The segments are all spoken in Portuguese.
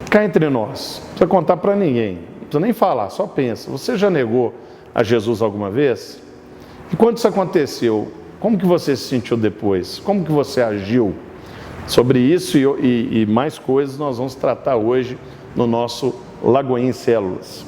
Cá entre nós, não precisa contar para ninguém, não precisa nem falar, só pensa. Você já negou a Jesus alguma vez? E quando isso aconteceu, como que você se sentiu depois? Como que você agiu? Sobre isso e mais coisas nós vamos tratar hoje no nosso Lagoinha em Células.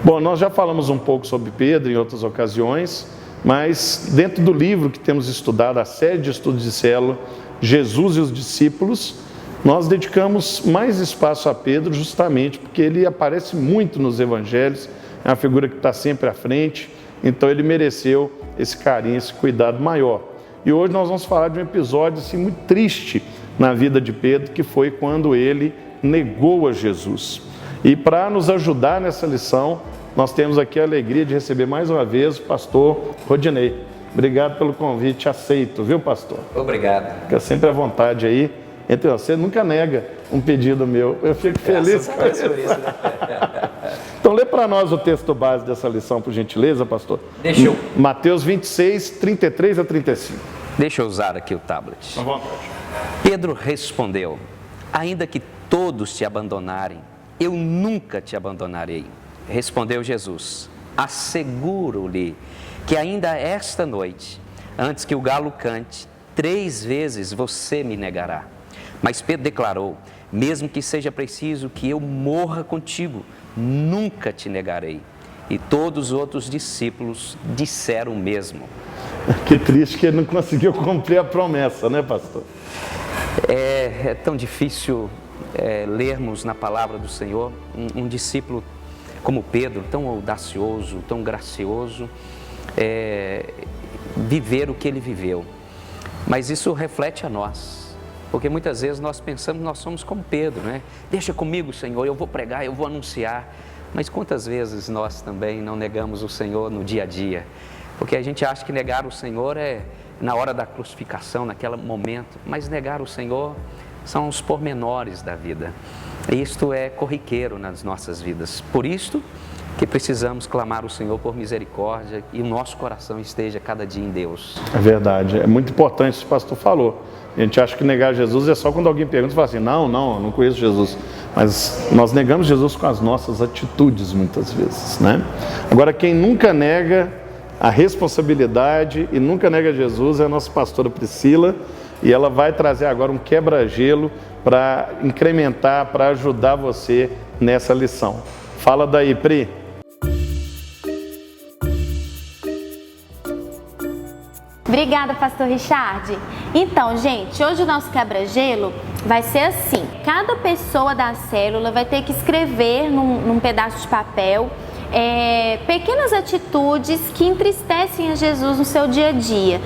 Bom, nós já falamos um pouco sobre Pedro em outras ocasiões, mas dentro do livro que temos estudado, a série de estudos de célula, Jesus e os discípulos, nós dedicamos mais espaço a Pedro justamente porque ele aparece muito nos evangelhos, é uma figura que está sempre à frente, então ele mereceu esse carinho, esse cuidado maior. E hoje nós vamos falar de um episódio assim, muito triste na vida de Pedro, que foi quando ele negou a Jesus. E para nos ajudar nessa lição, nós temos aqui a alegria de receber mais uma vez o pastor Rodinei. Obrigado pelo convite, aceito, viu, pastor? Obrigado. Fica sempre à vontade aí. Entre você nunca nega um pedido meu. Eu fico feliz com isso. Então, lê para nós o texto base dessa lição, por gentileza, pastor. Deixa eu... Mateus 26, 33 a 35. Deixa eu usar aqui o tablet. À vontade. Pedro respondeu: ainda que todos te abandonarem, eu nunca te abandonarei. Respondeu Jesus: asseguro-lhe que ainda esta noite, antes que o galo cante, 3 vezes você me negará. Mas Pedro declarou: mesmo que seja preciso que eu morra contigo, nunca te negarei. E todos os outros discípulos disseram o mesmo. Que triste que ele não conseguiu cumprir a promessa, né, pastor? É tão difícil lermos na palavra do Senhor um discípulo como Pedro, tão audacioso, tão gracioso, viver o que ele viveu. Mas isso reflete a nós, porque muitas vezes nós pensamos que nós somos como Pedro, né? Deixa comigo, Senhor, eu vou pregar, eu vou anunciar. Mas quantas vezes nós também não negamos o Senhor no dia a dia? Porque a gente acha que negar o Senhor é na hora da crucificação, naquele momento, mas negar o Senhor são os pormenores da vida. Isto é corriqueiro nas nossas vidas. Por isto que precisamos clamar ao Senhor por misericórdia e o nosso coração esteja cada dia em Deus. É verdade, é muito importante isso que o pastor falou. A gente acha que negar Jesus é só quando alguém pergunta e fala assim, não, eu não conheço Jesus. Mas nós negamos Jesus com as nossas atitudes muitas vezes, né? Agora, quem nunca nega a responsabilidade e nunca nega Jesus é a nossa pastora Priscila, e ela vai trazer agora um quebra-gelo para incrementar, para ajudar você nessa lição. Fala daí, Pri. Obrigada, pastor Richard. Então, gente, hoje o nosso quebra-gelo vai ser assim. Cada pessoa da célula vai ter que escrever num pedaço de papel pequenas atitudes que entristecem a Jesus no seu dia a dia.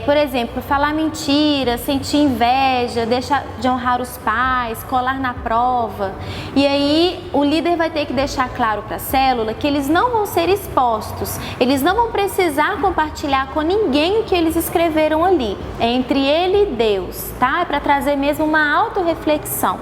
Por exemplo, falar mentira, sentir inveja, deixar de honrar os pais, colar na prova. E aí o líder vai ter que deixar claro para a célula que eles não vão ser expostos, eles não vão precisar compartilhar com ninguém o que eles escreveram ali. É entre ele e Deus, tá? É para trazer mesmo uma autorreflexão.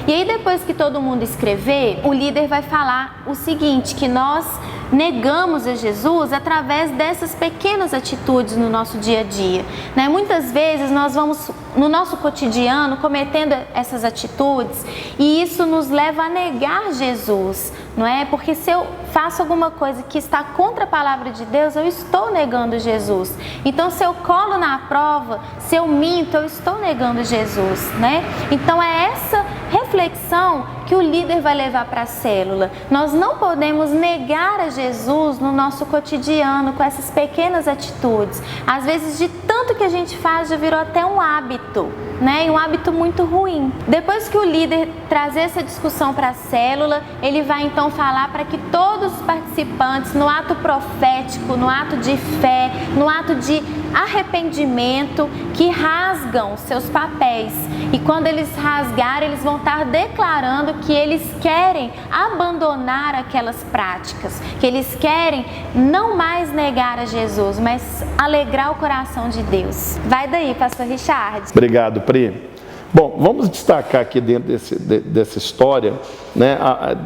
E aí depois que todo mundo escrever, o líder vai falar o seguinte, que nós negamos a Jesus através dessas pequenas atitudes no nosso dia a dia, né? Muitas vezes nós vamos no nosso cotidiano cometendo essas atitudes e isso nos leva a negar Jesus, não é? Porque se eu faço alguma coisa que está contra a palavra de Deus, eu estou negando Jesus. Então, se eu colo na prova, se eu minto, eu estou negando Jesus, né? Então, é essa reflexão que o líder vai levar para a célula. Nós não podemos negar a Jesus no nosso cotidiano com essas pequenas atitudes. Às vezes, de tanto que a gente faz, já virou até um hábito, né? E um hábito muito ruim. Depois que o líder trazer essa discussão para a célula, ele vai então falar para que todos os participantes, no ato profético, no ato de fé, no ato de arrependimento, que rasgam seus papéis. E quando eles rasgarem, eles vão estar declarando que eles querem abandonar aquelas práticas, que eles querem não mais negar a Jesus, mas alegrar o coração de Deus. Vai daí, pastor Richard. Obrigado, Pri. Bom, vamos destacar aqui dentro dessa história, né,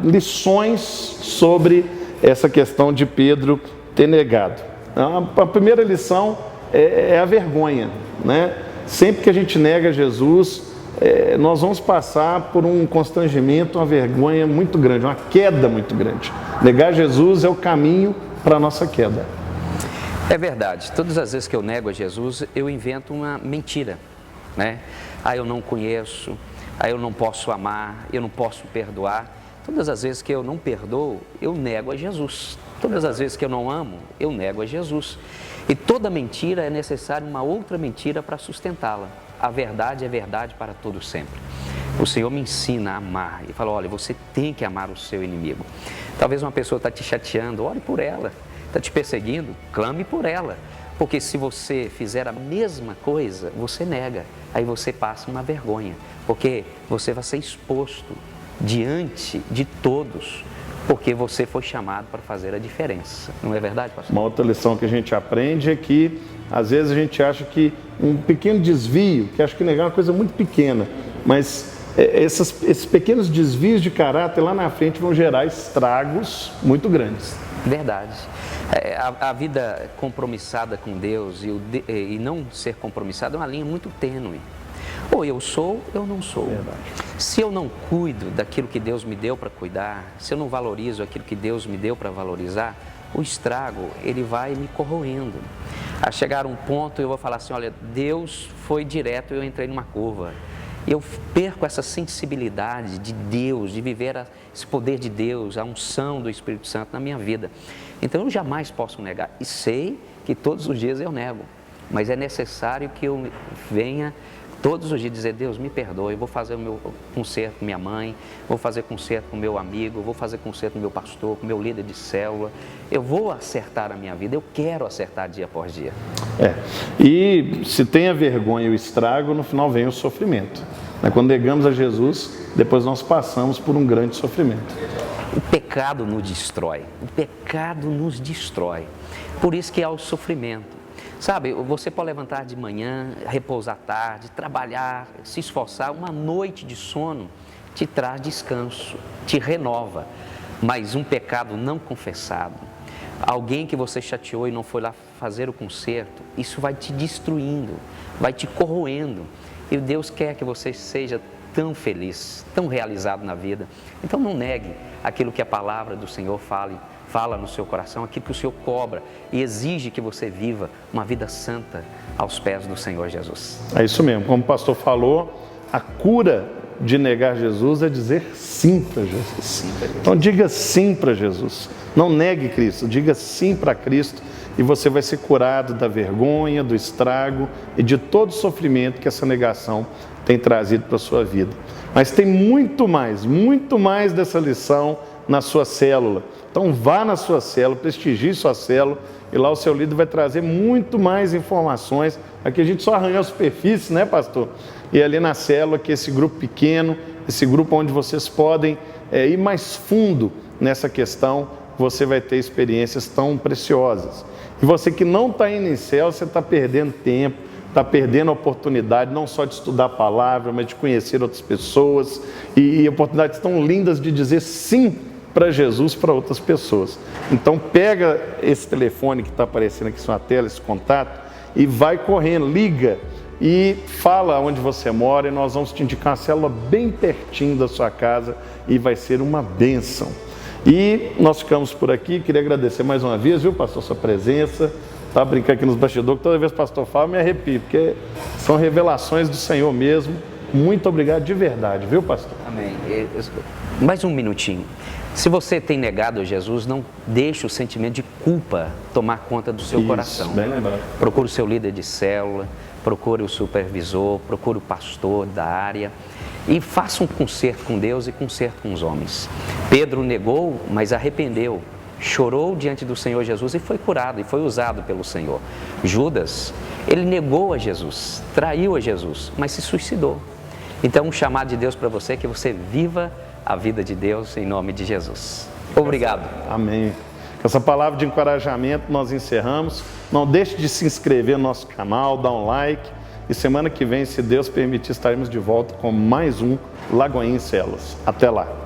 lições sobre essa questão de Pedro ter negado. A primeira lição é a vergonha, né? Sempre que a gente nega Jesus, nós vamos passar por um constrangimento, uma vergonha muito grande, uma queda muito grande. Negar Jesus é o caminho para a nossa queda. É verdade, todas as vezes que eu nego a Jesus, eu invento uma mentira, né? Eu não conheço, eu não posso amar, eu não posso perdoar. Todas as vezes que eu não perdoo, eu nego a Jesus. Todas as vezes que eu não amo, eu nego a Jesus. E toda mentira é necessária uma outra mentira para sustentá-la. A verdade é verdade para todo sempre. O Senhor me ensina a amar e fala, olha, você tem que amar o seu inimigo. Talvez uma pessoa está te chateando, ore por ela. Está te perseguindo, clame por ela. Porque se você fizer a mesma coisa, você nega. Aí você passa uma vergonha. Porque você vai ser exposto diante de todos. Porque você foi chamado para fazer a diferença. Não é verdade, pastor? Uma outra lição que a gente aprende é que, às vezes, a gente acha que um pequeno desvio, que acho que negar é uma coisa muito pequena, mas esses pequenos desvios de caráter lá na frente vão gerar estragos muito grandes. Verdade. A vida compromissada com Deus e não ser compromissada é uma linha muito tênue. Ou eu sou, eu não sou. Verdade. Se eu não cuido daquilo que Deus me deu para cuidar, se eu não valorizo aquilo que Deus me deu para valorizar, o estrago, ele vai me corroendo. A chegar um ponto eu vou falar assim, olha, Deus foi direto e eu entrei numa curva. Eu perco essa sensibilidade de Deus, de viver esse poder de Deus, a unção do Espírito Santo na minha vida. Então eu jamais posso negar. E sei que todos os dias eu nego. Mas é necessário que eu venha todos os dias dizer, Deus, me perdoe, eu vou fazer o meu concerto com minha mãe, vou fazer concerto com o meu amigo, vou fazer concerto com o meu pastor, com o meu líder de célula. Eu vou acertar a minha vida, eu quero acertar dia após dia. E se tem a vergonha e o estrago, no final vem o sofrimento. Quando negamos a Jesus, depois nós passamos por um grande sofrimento. O pecado nos destrói, o pecado nos destrói. Por isso que há o sofrimento. Sabe, você pode levantar de manhã, repousar tarde, trabalhar, se esforçar, uma noite de sono te traz descanso, te renova. Mas um pecado não confessado, alguém que você chateou e não foi lá fazer o conserto, isso vai te destruindo, vai te corroendo. E Deus quer que você seja tão feliz, tão realizado na vida. Então não negue aquilo que a palavra do Senhor fala no seu coração, aquilo que o Senhor cobra e exige que você viva uma vida santa aos pés do Senhor Jesus. É isso mesmo, como o pastor falou, a cura de negar Jesus é dizer sim para Jesus. Então diga sim para Jesus, não negue Cristo, diga sim para Cristo e você vai ser curado da vergonha, do estrago e de todo o sofrimento que essa negação tem trazido para a sua vida. Mas tem muito mais dessa lição na sua célula. Então vá na sua célula, prestigie sua célula e lá o seu líder vai trazer muito mais informações. Aqui a gente só arranhou a superfície, né, pastor? E ali na célula, que esse grupo pequeno, esse grupo onde vocês podem ir mais fundo nessa questão, você vai ter experiências tão preciosas. E você que não está indo em célula, você está perdendo tempo, está perdendo a oportunidade não só de estudar a palavra, mas de conhecer outras pessoas e oportunidades tão lindas de dizer sim para Jesus, para outras pessoas. Então pega esse telefone que está aparecendo aqui na sua tela, esse contato, e vai correndo, liga e fala onde você mora e nós vamos te indicar uma célula bem pertinho da sua casa e vai ser uma bênção. E nós ficamos por aqui, queria agradecer mais uma vez, viu, pastor, sua presença. Tá brincando aqui nos bastidores, que toda vez que o pastor fala, eu me arrepio, porque são revelações do Senhor mesmo. Muito obrigado de verdade, viu, pastor? Amém. Mais um minutinho. Se você tem negado a Jesus, não deixe o sentimento de culpa tomar conta do seu coração. Bem lembrado. Procure o seu líder de célula, procure o supervisor, procure o pastor da área e faça um concerto com Deus e concerto com os homens. Pedro negou, mas arrependeu. Chorou diante do Senhor Jesus e foi curado e foi usado pelo Senhor. Judas, ele negou a Jesus, traiu a Jesus, mas se suicidou. Então, um chamado de Deus para você é que você viva a vida de Deus em nome de Jesus. Obrigado. Amém. Com essa palavra de encorajamento nós encerramos. Não deixe de se inscrever no nosso canal, dar um like. E semana que vem, se Deus permitir, estaremos de volta com mais um Lagoinha em Células. Até lá.